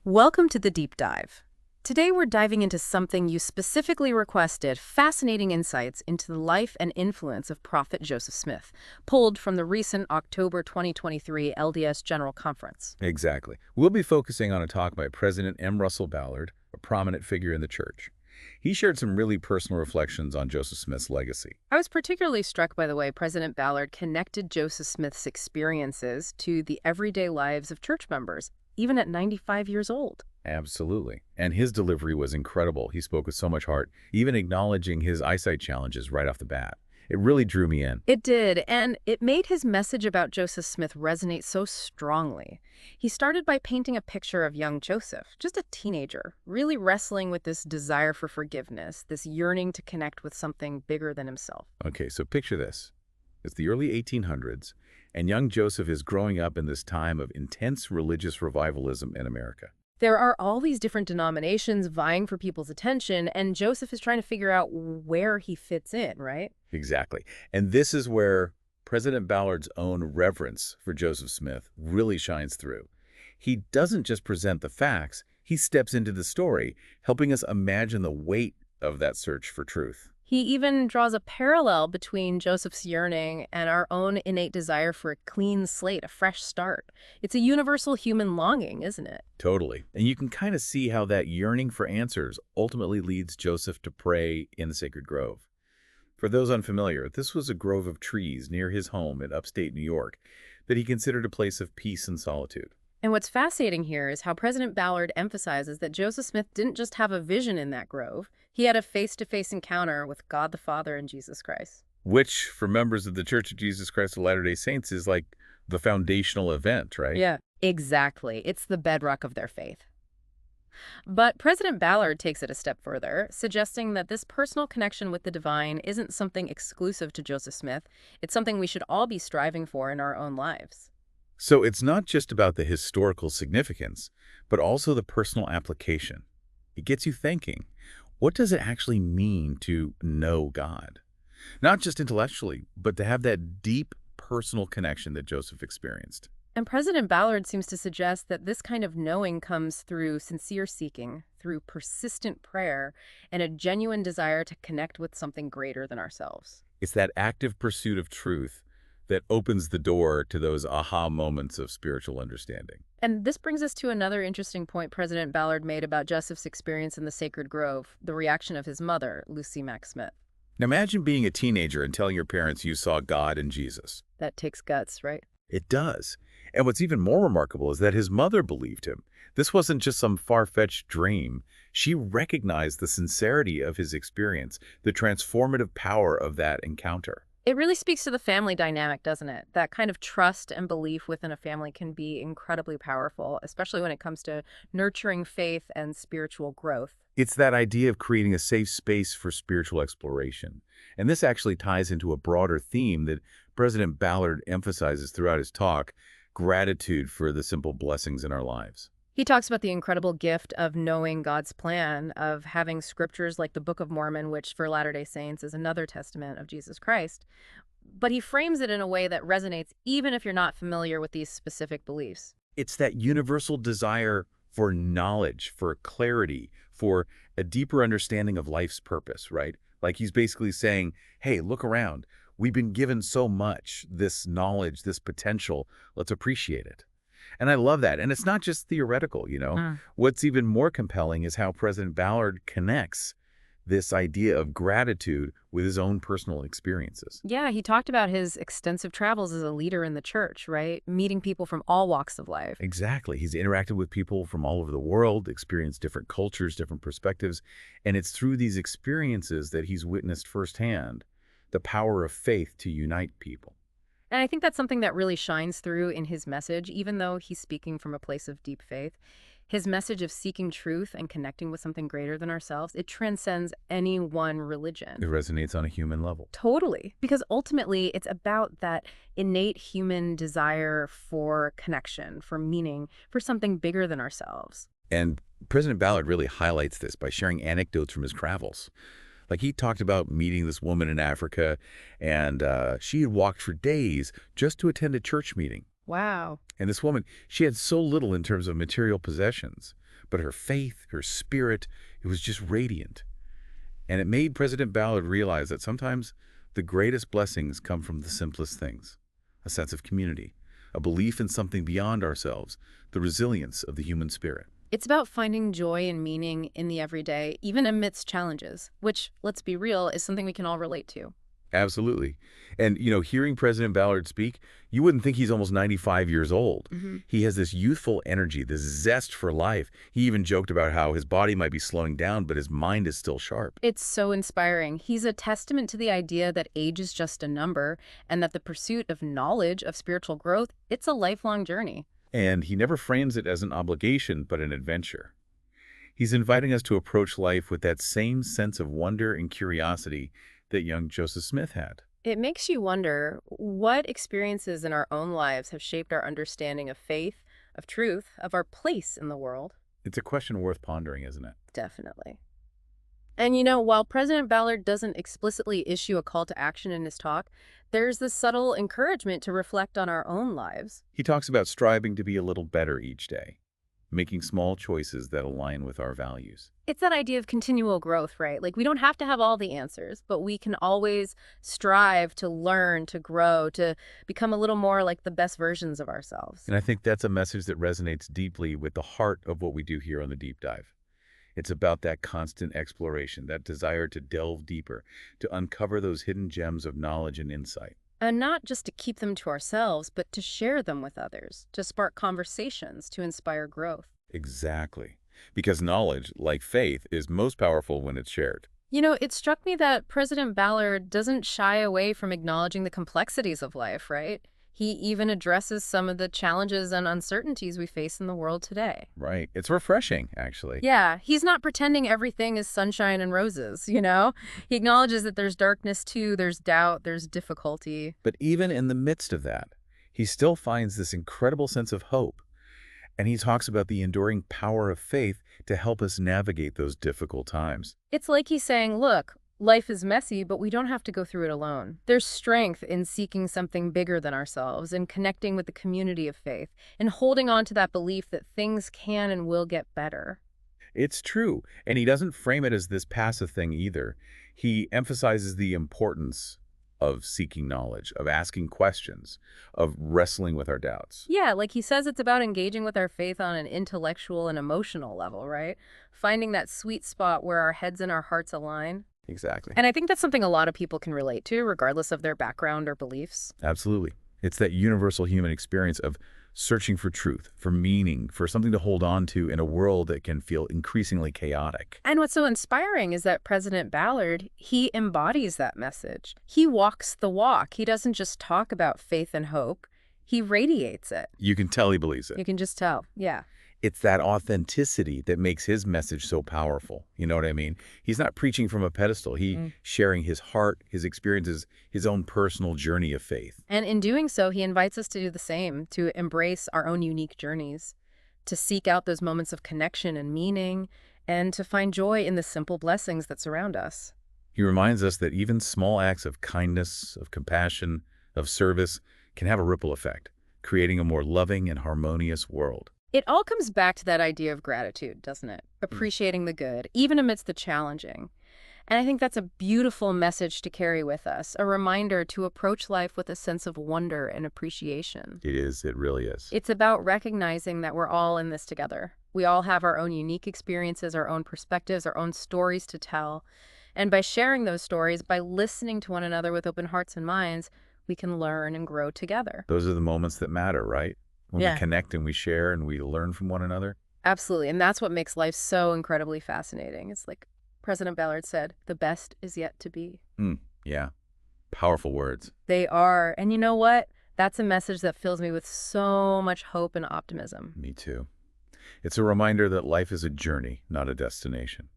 Welcome to the Deep Dive. Today we're diving into something you specifically requested, fascinating insights into the life and influence of Prophet Joseph Smith, pulled from the recent October 2023 LDS General Conference. Exactly. We'll be focusing on a talk by President M. Russell Ballard, a prominent figure in the church. He shared some really personal reflections on Joseph Smith's legacy. I was particularly struck by the way President Ballard connected Joseph Smith's experiences to the everyday lives of church members, even at 95 years old. Absolutely. And his delivery was incredible. He spoke with so much heart, even acknowledging his eyesight challenges right off the bat. It really drew me in. It did, and it made his message about Joseph Smith resonate so strongly. He started by painting a picture of young Joseph, just a teenager, really wrestling with this desire for forgiveness, this yearning to connect with something bigger than himself. Okay, so picture this. It's the early 1800s, and young Joseph is growing up in this time of intense religious revivalism in America. There are all these different denominations vying for people's attention, and Joseph is trying to figure out where he fits in, right? Exactly. And this is where President Ballard's own reverence for Joseph Smith really shines through. He doesn't just present the facts, he steps into the story, helping us imagine the weight of that search for truth. He even draws a parallel between Joseph's yearning and our own innate desire for a clean slate, a fresh start. It's a universal human longing, isn't it? Totally. And you can kind of see how that yearning for answers ultimately leads Joseph to pray in the sacred grove. For those unfamiliar, this was a grove of trees near his home in upstate New York that he considered a place of peace and solitude. And what's fascinating here is how President Ballard emphasizes that Joseph Smith didn't just have a vision in that grove. He had a face-to-face encounter with God the Father and Jesus Christ. Which, for members of the Church of Jesus Christ of Latter-day Saints, is like the foundational event, right? Yeah, exactly. It's the bedrock of their faith. But President Ballard takes it a step further, suggesting that this personal connection with the divine isn't something exclusive to Joseph Smith. It's something we should all be striving for in our own lives. So it's not just about the historical significance, but also the personal application. It gets you thinking, what does it actually mean to know God? Not just intellectually, but to have that deep personal connection that Joseph experienced. And President Ballard seems to suggest that this kind of knowing comes through sincere seeking, through persistent prayer, and a genuine desire to connect with something greater than ourselves. It's that active pursuit of truth that opens the door to those aha moments of spiritual understanding. And this brings us to another interesting point President Ballard made about Joseph's experience in the Sacred Grove, the reaction of his mother, Lucy Mack Smith. Now imagine being a teenager and telling your parents you saw God in Jesus. That takes guts, right? It does. And what's even more remarkable is that his mother believed him. This wasn't just some far-fetched dream. She recognized the sincerity of his experience, the transformative power of that encounter. It really speaks to the family dynamic, doesn't it? That kind of trust and belief within a family can be incredibly powerful, especially when it comes to nurturing faith and spiritual growth. It's that idea of creating a safe space for spiritual exploration. And this actually ties into a broader theme that President Ballard emphasizes throughout his talk, gratitude for the simple blessings in our lives. He talks about the incredible gift of knowing God's plan, of having scriptures like the Book of Mormon, which for Latter-day Saints is another testament of Jesus Christ. But he frames it in a way that resonates even if you're not familiar with these specific beliefs. It's that universal desire for knowledge, for clarity, for a deeper understanding of life's purpose, right? Like he's basically saying, hey, look around. We've been given so much, this knowledge, this potential. Let's appreciate it. And I love that. And it's not just theoretical, you know. What's even more compelling is how President Ballard connects this idea of gratitude with his own personal experiences. Yeah, he talked about his extensive travels as a leader in the church, right? Meeting people from all walks of life. Exactly. He's interacted with people from all over the world, experienced different cultures, different perspectives. And it's through these experiences that he's witnessed firsthand the power of faith to unite people. And I think that's something that really shines through in his message, even though he's speaking from a place of deep faith. His message of seeking truth and connecting with something greater than ourselves, it transcends any one religion. It resonates on a human level. Totally. Because ultimately, it's about that innate human desire for connection, for meaning, for something bigger than ourselves. And President Ballard really highlights this by sharing anecdotes from his travels. Like he talked about meeting this woman in Africa, and she had walked for days just to attend a church meeting. Wow. And this woman, she had so little in terms of material possessions, but her faith, her spirit, it was just radiant. And it made President Ballard realize that sometimes the greatest blessings come from the simplest things: a sense of community, a belief in something beyond ourselves, the resilience of the human spirit. It's about finding joy and meaning in the everyday, even amidst challenges, which, let's be real, is something we can all relate to. Absolutely. And, hearing President Ballard speak, you wouldn't think he's almost 95 years old. He has this youthful energy, this zest for life. He even joked about how his body might be slowing down, but his mind is still sharp. It's so inspiring. He's a testament to the idea that age is just a number and that the pursuit of knowledge, of spiritual growth, it's a lifelong journey. And he never frames it as an obligation, but an adventure. He's inviting us to approach life with that same sense of wonder and curiosity that young Joseph Smith had. It makes you wonder what experiences in our own lives have shaped our understanding of faith, of truth, of our place in the world. It's a question worth pondering, isn't it? Definitely. And while President Ballard doesn't explicitly issue a call to action in his talk, there's this subtle encouragement to reflect on our own lives. He talks about striving to be a little better each day, making small choices that align with our values. It's that idea of continual growth, right? Like, we don't have to have all the answers, but we can always strive to learn, to grow, to become a little more like the best versions of ourselves. And I think that's a message that resonates deeply with the heart of what we do here on the Deep Dive. It's about that constant exploration, that desire to delve deeper, to uncover those hidden gems of knowledge and insight. And not just to keep them to ourselves, but to share them with others, to spark conversations, to inspire growth. Exactly. Because knowledge, like faith, is most powerful when it's shared. It struck me that President Ballard doesn't shy away from acknowledging the complexities of life, right? He even addresses some of the challenges and uncertainties we face in the world today. Right. It's refreshing, actually. Yeah, he's not pretending everything is sunshine and roses, He acknowledges that there's darkness too, there's doubt, there's difficulty. But even in the midst of that, he still finds this incredible sense of hope. And he talks about the enduring power of faith to help us navigate those difficult times. It's like he's saying, look, life is messy, but we don't have to go through it alone. There's strength in seeking something bigger than ourselves and connecting with the community of faith and holding on to that belief that things can and will get better. It's true. And he doesn't frame it as this passive thing either. He emphasizes the importance of seeking knowledge, of asking questions, of wrestling with our doubts. Yeah, like he says, it's about engaging with our faith on an intellectual and emotional level, right? Finding that sweet spot where our heads and our hearts align. Exactly. And I think that's something a lot of people can relate to, regardless of their background or beliefs. Absolutely. It's that universal human experience of searching for truth, for meaning, for something to hold on to in a world that can feel increasingly chaotic. And what's so inspiring is that President Ballard, he embodies that message. He walks the walk. He doesn't just talk about faith and hope. He radiates it. You can tell he believes it. You can just tell. Yeah. It's that authenticity that makes his message so powerful. You know what I mean? He's not preaching from a pedestal. He's sharing his heart, his experiences, his own personal journey of faith. And in doing so, he invites us to do the same, to embrace our own unique journeys, to seek out those moments of connection and meaning, and to find joy in the simple blessings that surround us. He reminds us that even small acts of kindness, of compassion, of service can have a ripple effect, creating a more loving and harmonious world. It all comes back to that idea of gratitude, doesn't it? Appreciating the good, even amidst the challenging. And I think that's a beautiful message to carry with us, a reminder to approach life with a sense of wonder and appreciation. It is. It really is. It's about recognizing that we're all in this together. We all have our own unique experiences, our own perspectives, our own stories to tell. And by sharing those stories, by listening to one another with open hearts and minds, we can learn and grow together. Those are the moments that matter, right? When we connect and we share and we learn from one another. Absolutely. And that's what makes life so incredibly fascinating. It's like President Ballard said, the best is yet to be. Yeah. Powerful words. They are. And you know what? That's a message that fills me with so much hope and optimism. Me too. It's a reminder that life is a journey, not a destination.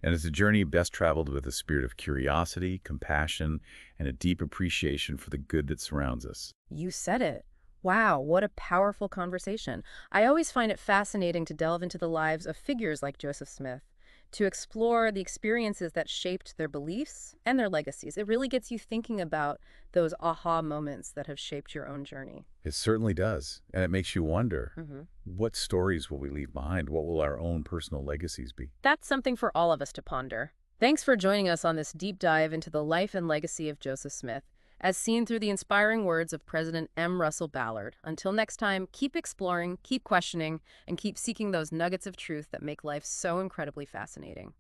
And it's a journey best traveled with a spirit of curiosity, compassion, and a deep appreciation for the good that surrounds us. You said it. Wow, what a powerful conversation. I always find it fascinating to delve into the lives of figures like Joseph Smith, to explore the experiences that shaped their beliefs and their legacies. It really gets you thinking about those aha moments that have shaped your own journey. It certainly does. And it makes you wonder, Hmm. what stories will we leave behind? What will our own personal legacies be? That's something for all of us to ponder. Thanks for joining us on this deep dive into the life and legacy of Joseph Smith, as seen through the inspiring words of President M. Russell Ballard. Until next time, keep exploring, keep questioning, and keep seeking those nuggets of truth that make life so incredibly fascinating.